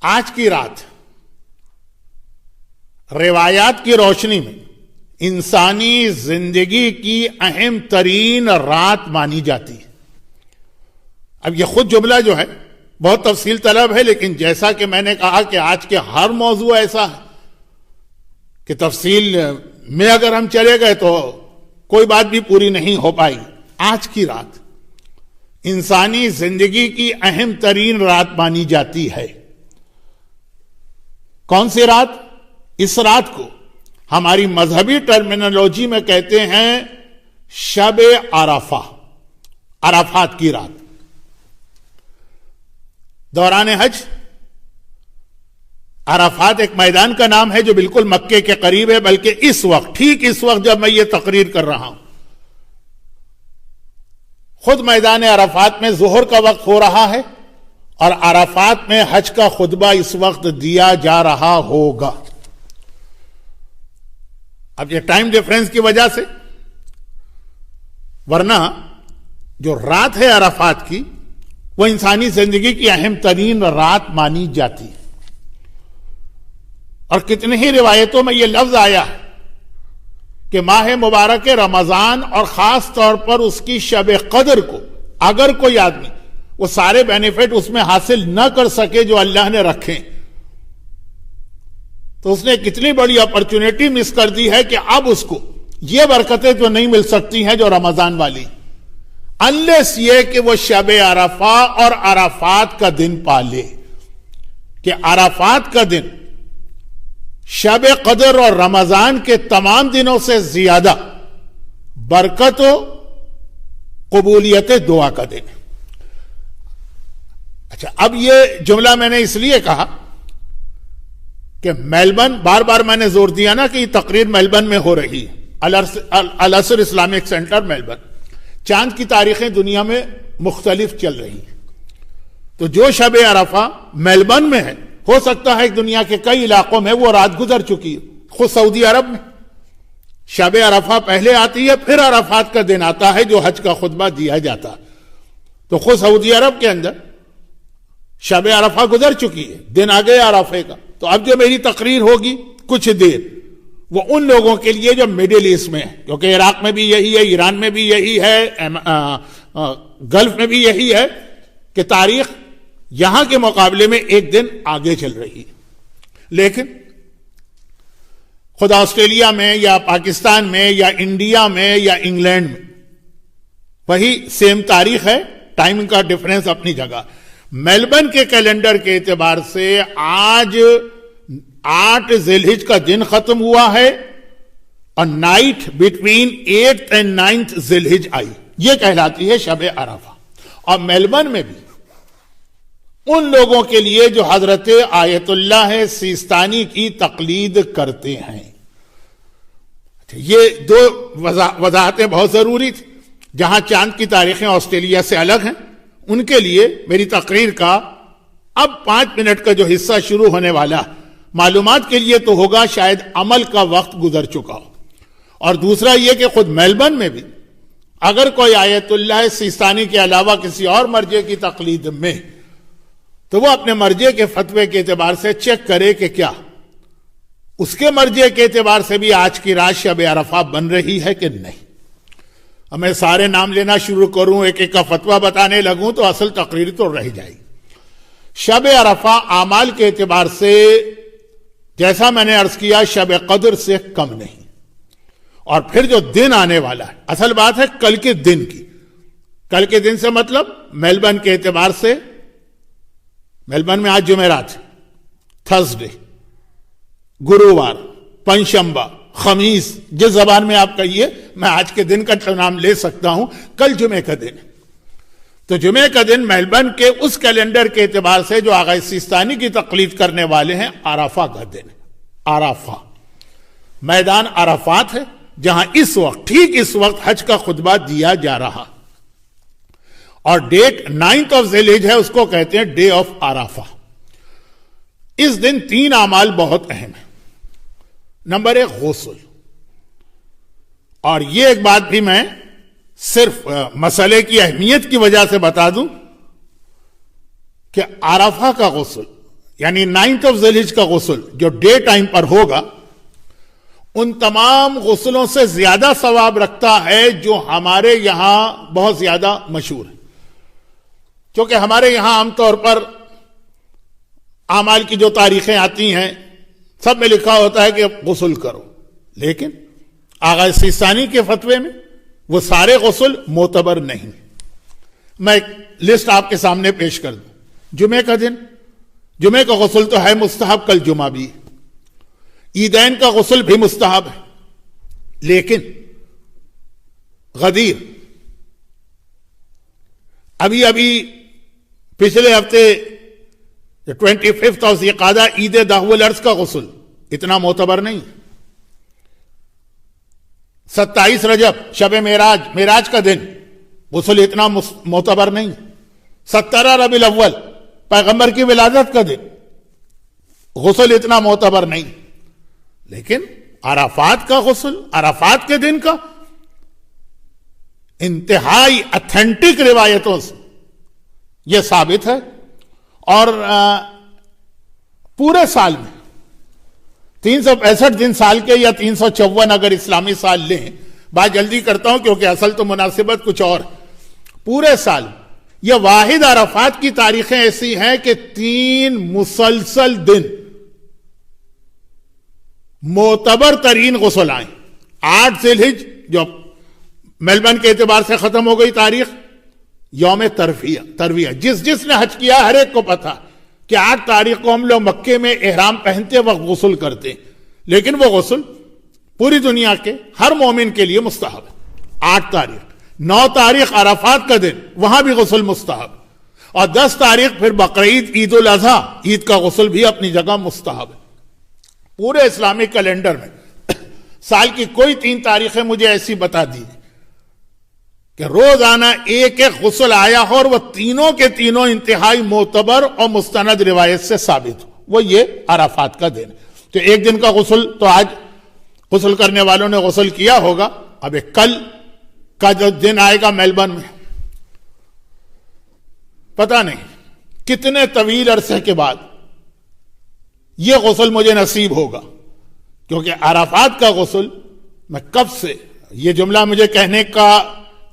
آج کی رات روایات کی روشنی میں انسانی زندگی کی اہم ترین رات مانی جاتی ہے. اب یہ خود جملہ جو ہے بہت تفصیل طلب ہے، لیکن جیسا کہ میں نے کہا کہ آج کے ہر موضوع ایسا ہے کہ تفصیل میں اگر ہم چلے گئے تو کوئی بات بھی پوری نہیں ہو پائی. آج کی رات انسانی زندگی کی اہم ترین رات مانی جاتی ہے. کون سی رات؟ اس رات کو ہماری مذہبی ٹرمینالوجی میں کہتے ہیں شب عرفہ، عرفات کی رات. دوران حج عرفات ایک میدان کا نام ہے جو بالکل مکے کے قریب ہے، بلکہ اس وقت، ٹھیک اس وقت جب میں یہ تقریر کر رہا ہوں، خود میدان عرفات میں ظہر کا وقت ہو رہا ہے اور عرفات میں حج کا خطبہ اس وقت دیا جا رہا ہوگا. اب یہ ٹائم ڈیفرنس کی وجہ سے، ورنہ جو رات ہے عرفات کی وہ انسانی زندگی کی اہم ترین رات مانی جاتی ہے. اور کتنی ہی روایتوں میں یہ لفظ آیا ہے کہ ماہ مبارک رمضان اور خاص طور پر اس کی شب قدر کو اگر کوئی آدمی وہ سارے بینیفٹ اس میں حاصل نہ کر سکے جو اللہ نے رکھے تو اس نے کتنی بڑی اپرچونٹی مس کر دی ہے کہ اب اس کو یہ برکتیں جو نہیں مل سکتی ہیں جو رمضان والی، انلیس یہ کہ وہ شب عرفہ اور عرفات کا دن پالے. کہ عرفات کا دن شب قدر اور رمضان کے تمام دنوں سے زیادہ برکت و قبولیت دعا کا دن. اچھا، اب یہ جملہ میں نے اس لیے کہا کہ میلبرن، بار بار میں نے زور دیا نا کہ یہ تقریر میلبرن میں ہو رہی ہے، الازہر اسلامک سینٹر میلبرن. چاند کی تاریخیں دنیا میں مختلف چل رہی ہیں، تو جو شب عرفہ میلبرن میں ہے، ہو سکتا ہے کہ دنیا کے کئی علاقوں میں وہ رات گزر چکی ہے. خود سعودی عرب میں شب عرفہ پہلے آتی ہے، پھر عرفات کا دن آتا ہے جو حج کا خطبہ دیا جاتا. تو خود سعودی عرب کے اندر شب عرفہ گزر چکی ہے، دن آ گیا عرفے کا. تو اب جو میری تقریر ہوگی کچھ دیر، وہ ان لوگوں کے لیے جو مڈل ایسٹ میں ہے، کیونکہ عراق میں بھی یہی ہے، ایران میں بھی یہی ہے، گلف میں بھی یہی ہے کہ تاریخ یہاں کے مقابلے میں ایک دن آگے چل رہی ہے. لیکن خود آسٹریلیا میں یا پاکستان میں یا انڈیا میں یا انگلینڈ میں وہی سیم تاریخ ہے، ٹائم کا ڈیفرنس اپنی جگہ. میلبرن کے کیلنڈر کے اعتبار سے آج 8 ذی الحجہ کا دن ختم ہوا ہے اور night between 8th and 9th ذی الحجہ آئی، یہ کہلاتی ہے شب عرفہ. اور میلبرن میں بھی ان لوگوں کے لیے جو حضرت آیت اللہ سیستانی کی تقلید کرتے ہیں. یہ دو وضاحتیں بہت ضروری تھی. جہاں چاند کی تاریخیں آسٹریلیا سے الگ ہیں، ان کے لیے میری تقریر کا اب 5 منٹ کا جو حصہ شروع ہونے والا معلومات کے لیے تو ہوگا، شاید عمل کا وقت گزر چکا ہو. اور دوسرا یہ کہ خود میلبرن میں بھی اگر کوئی آیت اللہ سیستانی کے علاوہ کسی اور مرجع کی تقلید میں، تو وہ اپنے مرجع کے فتوے کے اعتبار سے چیک کرے کہ کیا اس کے مرجع کے اعتبار سے بھی آج کی رات شب عرفہ بن رہی ہے کہ نہیں. اب میں سارے نام لینا شروع کروں، ایک ایک کا فتویٰ بتانے لگوں تو اصل تقریر تو رہ جائے گی. شب عرفہ اعمال کے اعتبار سے جیسا میں نے عرض کیا شب قدر سے کم نہیں. اور پھر جو دن آنے والا ہے، اصل بات ہے کل کے دن کی. کل کے دن سے مطلب میلبرن کے اعتبار سے، میلبرن میں آج جمعرات، تھرسڈے، گرووار، پنجشنبہ، خمیس، جس زبان میں آپ کہیے، میں آج کے دن کا نام لے سکتا ہوں. کل جمعے کا دن. تو جمعے کا دن میلبرن کے اس کیلنڈر کے اعتبار سے جو آغا سیستانی کی تقلید کرنے والے ہیں، عرفہ کا دن. عرفہ میدان عرفات ہے جہاں اس وقت، ٹھیک اس وقت حج کا خطبہ دیا جا رہا. اور ڈیٹ 9th of ذی الحجہ ہے، اس کو کہتے ہیں ڈے آف عرفہ. اس دن 3 اعمال بہت اہم ہیں. نمبر 1 غسل. اور یہ ایک بات بھی میں صرف مسئلے کی اہمیت کی وجہ سے بتا دوں کہ عرفہ کا غسل یعنی 9th آف ذوالحج کا غسل جو ڈے ٹائم پر ہوگا ان تمام غسلوں سے زیادہ ثواب رکھتا ہے جو ہمارے یہاں بہت زیادہ مشہور ہے. کیونکہ ہمارے یہاں عام طور پر اعمال کی جو تاریخیں آتی ہیں سب میں لکھا ہوتا ہے کہ غسل کرو، لیکن آغا سیستانی کے فتوے میں وہ سارے غسل معتبر نہیں. میں ایک لسٹ آپ کے سامنے پیش کر دوں. جمعے کا دن، جمعے کا غسل تو ہے مستحب، کل جمعہ بھی. عیدین کا غسل بھی مستحب ہے، لیکن غدیر ابھی پچھلے ہفتے 25 آف ذوالقعدہ عید دہو الارض کا غسل اتنا معتبر نہیں. 27 رجب شب معراج کا دن غسل اتنا معتبر نہیں. 17 ربیع الاول پیغمبر کی ولادت کا دن غسل اتنا معتبر نہیں. لیکن عرفات کا غسل، عرفات کے دن کا انتہائی اتھینٹک روایتوں سے یہ ثابت ہے. اور پورے سال میں 365 دن سال کے یا 354 اگر اسلامی سال لیں، بات جلدی کرتا ہوں کیونکہ اصل تو مناسبت کچھ اور. پورے سال یہ واحد عرفات کی تاریخیں ایسی ہیں کہ 3 مسلسل دن معتبر ترین غسل آئیں. 8 ذوالحج جو میلبرن کے اعتبار سے ختم ہو گئی تاریخ، یوم ترویہ جس نے حج کیا ہر ایک کو پتا کہ 8 تاریخ کو ہم لوگ مکے میں احرام پہنتے وقت غسل کرتے، لیکن وہ غسل پوری دنیا کے ہر مومن کے لیے مستحب ہے. 8 تاریخ، 9 تاریخ عرفات کا دن وہاں بھی غسل مستحب، اور 10 تاریخ پھر بقرعید عید الاضحیٰ عید کا غسل بھی اپنی جگہ مستحب ہے. پورے اسلامی کیلنڈر میں سال کی کوئی 3 تاریخیں مجھے ایسی بتا دی کہ روزانہ ایک غسل آیا ہو اور وہ تینوں کے تینوں انتہائی معتبر اور مستند روایت سے ثابت ہو. وہ یہ عرفات کا دن. تو ایک دن کا غسل تو آج غسل کرنے والوں نے غسل کیا ہوگا. اب کل کا جو دن آئے گا میلبرن میں، پتہ نہیں کتنے طویل عرصے کے بعد یہ غسل مجھے نصیب ہوگا. کیونکہ عرفات کا غسل میں کب سے، یہ جملہ مجھے کہنے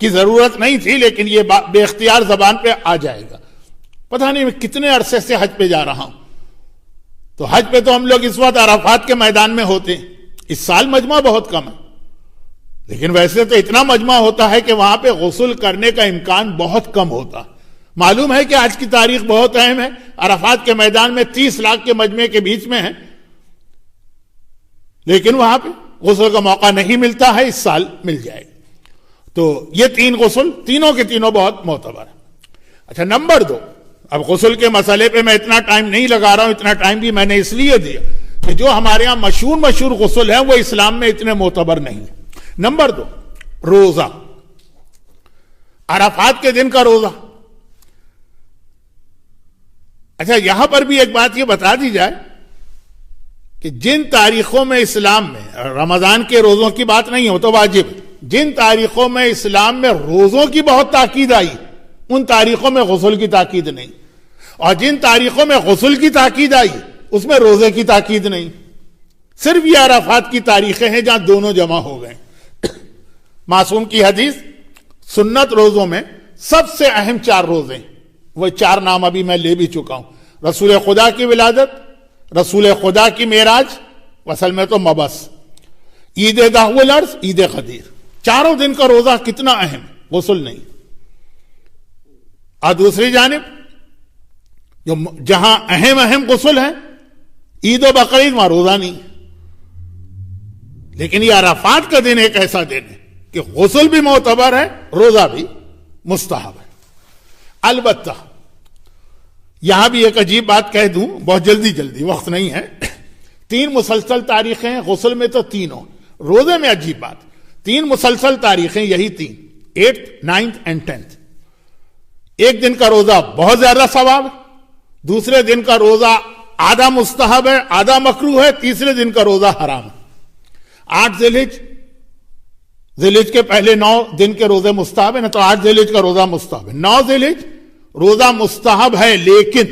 کی ضرورت نہیں تھی لیکن یہ بے اختیار زبان پہ آ جائے گا. پتہ نہیں میں کتنے عرصے سے حج پہ جا رہا ہوں. تو حج پہ تو ہم لوگ اس وقت عرفات کے میدان میں ہوتے ہیں. اس سال مجمع بہت کم ہے، لیکن ویسے تو اتنا مجمع ہوتا ہے کہ وہاں پہ غسل کرنے کا امکان بہت کم ہوتا. معلوم ہے کہ آج کی تاریخ بہت اہم ہے. عرفات کے میدان میں 30 لاکھ کے مجمع کے بیچ میں ہے، لیکن وہاں پہ غسل کا موقع نہیں ملتا ہے. اس سال مل جائے گا. تو یہ 3 غسل تینوں کے تینوں بہت معتبر ہیں. اچھا، نمبر 2، اب غسل کے مسئلے پہ میں اتنا ٹائم نہیں لگا رہا ہوں. اتنا ٹائم بھی میں نے اس لیے دیا کہ جو ہمارے ہاں مشہور غسل ہیں وہ اسلام میں اتنے معتبر نہیں ہیں. نمبر 2، روزہ. عرفات کے دن کا روزہ. اچھا، یہاں پر بھی ایک بات یہ بتا دی جائے کہ جن تاریخوں میں اسلام میں، رمضان کے روزوں کی بات نہیں ہو تو واجب، جن تاریخوں میں اسلام میں روزوں کی بہت تاکید آئی ان تاریخوں میں غسل کی تاکید نہیں، اور جن تاریخوں میں غسل کی تاکید آئی اس میں روزے کی تاکید نہیں. صرف یہ عرفات کی تاریخیں ہیں جہاں دونوں جمع ہو گئے. معصوم کی حدیث، سنت روزوں میں سب سے اہم 4 روزے، وہ 4 نام ابھی میں لے بھی چکا ہوں. رسول خدا کی ولادت، رسول خدا کی معراج، اصل میں تو مبعث، عید دہو الارض، عید غدیر. چاروں دن کا روزہ کتنا اہم، غسل نہیں. اور دوسری جانب جہاں اہم غسل ہے، عید و بقرعید، وہاں روزہ نہیں. لیکن یہ عرفات کا دن ایک ایسا دن ہے کہ غسل بھی معتبر ہے، روزہ بھی مستحب ہے. البتہ یہاں بھی ایک عجیب بات کہہ دوں، بہت جلدی وقت نہیں ہے. 3 مسلسل تاریخیں ہیں، غسل میں تو تینوں، روزے میں عجیب بات، 3 مسلسل تاریخیں، یہی 3، 8th 9th and 10th. ایک دن کا روزہ بہت زیادہ ثواب ہے، دوسرے دن کا روزہ آدھا مستحب ہے آدھا مکروہ ہے، تیسرے دن کا روزہ حرام ہے. 8 ذوالحج کے پہلے 9 دن کے روزے مستحب ہے نا، تو 8 ذوالحج کا روزہ مستحب ہے. 9 ذوالحج روزہ مستحب ہے، لیکن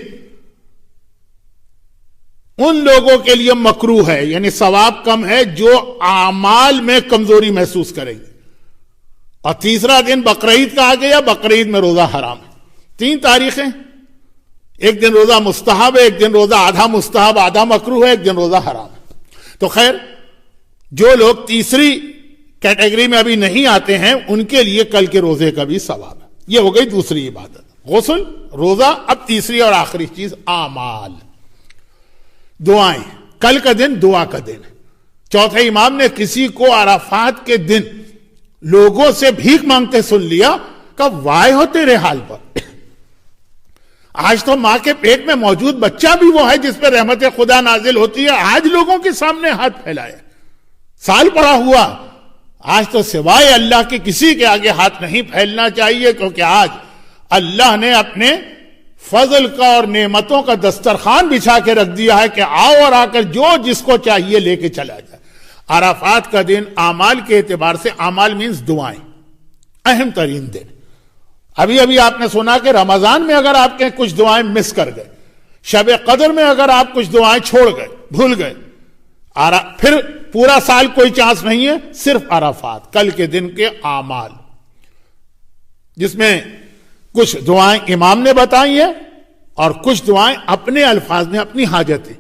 ان لوگوں کے لیے مکروہ ہے، یعنی ثواب کم ہے جو اعمال میں کمزوری محسوس کریں گے۔ اور تیسرا دن بقرعید کا آ گیا، بقرعید میں روزہ حرام ہے۔ 3 تاریخیں، ایک دن روزہ مستحب ہے، ایک دن روزہ آدھا مستحب آدھا مکروہ ہے، ایک دن روزہ حرام ہے۔ تو خیر، جو لوگ تیسری کیٹیگری میں ابھی نہیں آتے ہیں ان کے لیے کل کے روزے کا بھی ثواب ہے۔ یہ ہو گئی دوسری عبادت، غسل، روزہ۔ اب تیسری اور آخری چیز اعمال، دعائیں۔ کل کا دن دعا کا دن ہے۔ چوتھے امام نے کسی کو عرفات کے دن لوگوں سے بھیک مانگتے سن لیا کہ وائے ہو تیرے حال پر، آج تو ماں کے پیٹ میں موجود بچہ بھی وہ ہے جس پہ رحمت خدا نازل ہوتی ہے، آج لوگوں کے سامنے ہاتھ پھیلائے، سال پڑا ہوا، آج تو سوائے اللہ کے کسی کے آگے ہاتھ نہیں پھیلنا چاہیے، کیونکہ آج اللہ نے اپنے فضل کا اور نعمتوں کا دسترخوان بچھا کے رکھ دیا ہے کہ آؤ اور آ کر جو جس کو چاہیے لے کے چلا جائے۔ عرفات کا دن اعمال کے اعتبار سے، اعمال مینز دعائیں، اہم ترین دن۔ ابھی آپ نے سنا کہ رمضان میں اگر آپ کے کچھ دعائیں مس کر گئے، شب قدر میں اگر آپ کچھ دعائیں چھوڑ گئے، بھول گئے، پھر پورا سال کوئی چانس نہیں ہے، صرف عرفات کل کے دن کے اعمال، جس میں کچھ دعائیں امام نے بتائی ہیں اور کچھ دعائیں اپنے الفاظ میں، اپنی حاجتیں،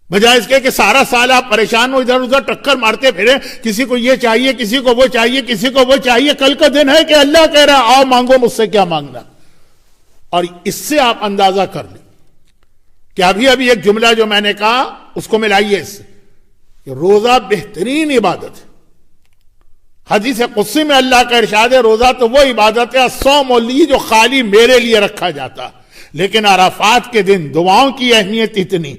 بجائے اس کے کہ سارا سال آپ پریشان ہو، ادھر ادھر ٹکر مارتے پھرے، کسی کو یہ چاہیے، کسی کو وہ چاہیے، کسی کو وہ چاہیے۔ کل کا دن ہے کہ اللہ کہہ رہا ہے آؤ مانگو مجھ سے کیا مانگنا، اور اس سے آپ اندازہ کر لیں کہ ابھی ایک جملہ جو میں نے کہا اس کو ملائیے اس سے، کہ روزہ بہترین عبادت ہے۔ حدیث قدسی میں اللہ کا ارشاد ہے روزہ تو وہ عبادت ہے الصوم لی جو خالی میرے لیے رکھا جاتا، لیکن عرفات کے دن دعاؤں کی اہمیت اتنی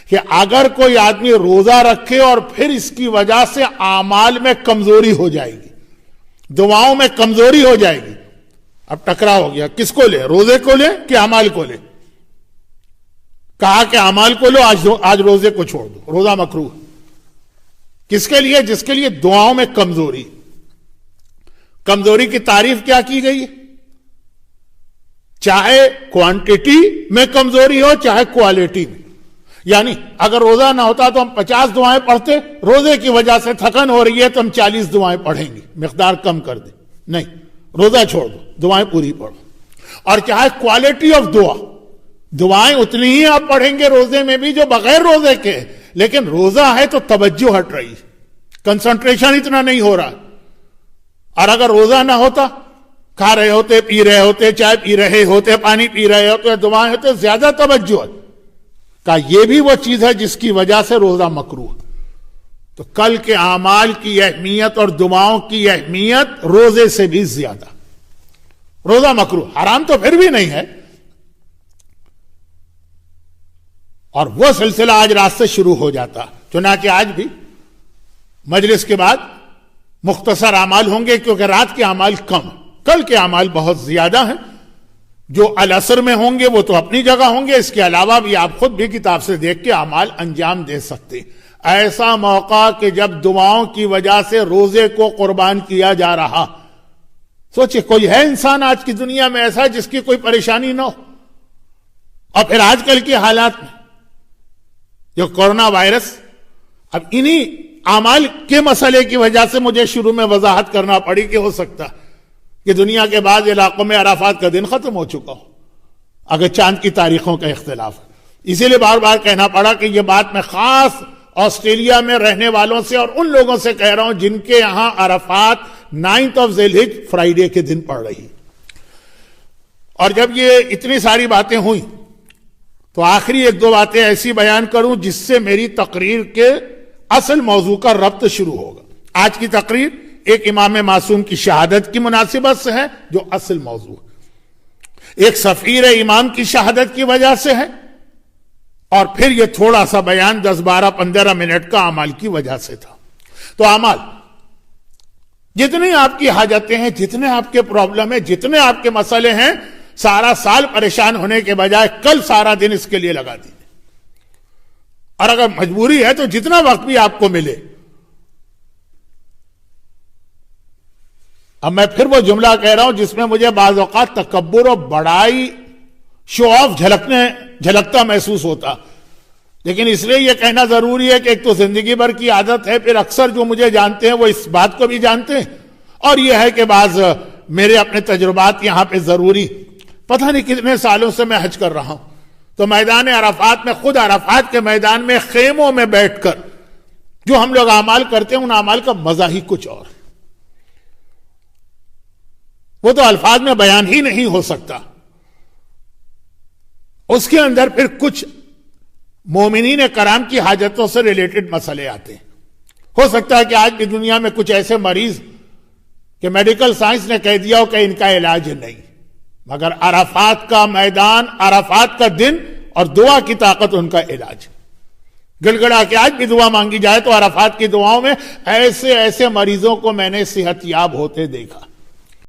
کہ اگر کوئی آدمی روزہ رکھے اور پھر اس کی وجہ سے اعمال میں کمزوری ہو جائے گی، دعاؤں میں کمزوری ہو جائے گی، اب ٹکرا ہو گیا، کس کو لے، روزے کو لے کہ اعمال کو لے؟ کہا کہ اعمال کو لو، آج روزے کو چھوڑ دو، روزہ مکروہ۔ کس کے لیے؟ جس کے لیے دعاؤں میں کمزوری۔ کمزوری کی تعریف کیا کی گئی ہے؟ چاہے کوانٹٹی میں کمزوری ہو چاہے کوالٹی میں، یعنی اگر روزہ نہ ہوتا تو ہم 50 دعائیں پڑھتے، روزے کی وجہ سے تھکن ہو رہی ہے تو ہم 40 دعائیں پڑھیں گے، مقدار کم کر دیں، نہیں، روزہ چھوڑ دو، دعائیں پوری پڑھو۔ اور چاہے کوالٹی آف دعائیں اتنی ہی آپ پڑھیں گے روزے میں بھی جو بغیر روزے کے، لیکن روزہ ہے تو توجہ ہٹ رہی ہے، کنسنٹریشن اتنا نہیں ہو رہا۔ اور اگر روزہ نہ ہوتا، کھا رہے ہوتے، پی رہے ہوتے، چائے پی رہے ہوتے، پانی پی رہے ہوتے، دعائیں ہوتے، زیادہ توجہ کا یہ بھی وہ چیز ہے جس کی وجہ سے روزہ مکروہ۔ تو کل کے اعمال کی اہمیت اور دعاؤں کی اہمیت روزے سے بھی زیادہ۔ روزہ مکروہ، حرام تو پھر بھی نہیں ہے۔ اور وہ سلسلہ آج رات سے شروع ہو جاتا، چنانچہ آج بھی مجلس کے بعد مختصر اعمال ہوں گے، کیونکہ رات کے اعمال کم، کل کے اعمال بہت زیادہ ہیں۔ جو العصر میں ہوں گے وہ تو اپنی جگہ ہوں گے، اس کے علاوہ بھی آپ خود بھی کتاب سے دیکھ کے اعمال انجام دے سکتے ہیں۔ ایسا موقع کہ جب دعاؤں کی وجہ سے روزے کو قربان کیا جا رہا، سوچے کوئی ہے انسان آج کی دنیا میں ایسا جس کی کوئی پریشانی نہ ہو؟ اور پھر آج کل کے حالات میں جو کورونا وائرس، اب انہی اعمال کے مسئلے کی وجہ سے مجھے شروع میں وضاحت کرنا پڑی کہ ہو سکتا کہ دنیا کے بعض علاقوں میں عرفات کا دن ختم ہو چکا ہو، اگر چاند کی تاریخوں کا اختلاف ہے۔ اسی لیے بار بار کہنا پڑا کہ یہ بات میں خاص آسٹریلیا میں رہنے والوں سے اور ان لوگوں سے کہہ رہا ہوں جن کے یہاں عرفات 9 ذی الحجہ فرائیڈے کے دن پڑ رہی۔ اور جب یہ اتنی ساری باتیں ہوئیں تو آخری 1-2 باتیں ایسی بیان کروں جس سے میری تقریر کے اصل موضوع کا ربط شروع ہوگا۔ آج کی تقریر ایک امام معصوم کی شہادت کی مناسبت سے ہے جو اصل موضوع، ایک سفیر امام کی شہادت کی وجہ سے ہے، اور پھر یہ تھوڑا سا بیان 10-12-15 منٹ کا اعمال کی وجہ سے تھا۔ تو اعمال، جتنی آپ کی حاجتیں ہیں، جتنے آپ کے پرابلم ہیں، جتنے آپ کے مسئلے ہیں، سارا سال پریشان ہونے کے بجائے کل سارا دن اس کے لیے لگا دیجیے، اور اگر مجبوری ہے تو جتنا وقت بھی آپ کو ملے۔ اب میں پھر وہ جملہ کہہ رہا ہوں جس میں مجھے بعض اوقات تکبر و بڑائی، شو آف جھلکتا محسوس ہوتا لیکن اس لیے یہ کہنا ضروری ہے کہ ایک تو زندگی بھر کی عادت ہے، پھر اکثر جو مجھے جانتے ہیں وہ اس بات کو بھی جانتے ہیں، اور یہ ہے کہ بعض میرے اپنے تجربات یہاں پہ ضروری، پتہ نہیں کتنے سالوں سے میں حج کر رہا ہوں، تو میدان عرفات میں، خود عرفات کے میدان میں خیموں میں بیٹھ کر جو ہم لوگ اعمال کرتے ہیں ان اعمال کا مزہ ہی کچھ اور ہے، وہ تو الفاظ میں بیان ہی نہیں ہو سکتا۔ اس کے اندر پھر کچھ مومنین کرام کی حاجتوں سے ریلیٹڈ مسئلے آتے ہیں۔ ہو سکتا ہے کہ آج بھی دنیا میں کچھ ایسے مریض کہ میڈیکل سائنس نے کہہ دیا ہو کہ ان کا علاج نہیں، مگر عرفات کا میدان، عرفات کا دن اور دعا کی طاقت ان کا علاج۔ گڑ گڑا کے آج بھی دعا مانگی جائے تو عرفات کی دعاؤں میں ایسے ایسے مریضوں کو میں نے صحت یاب ہوتے دیکھا۔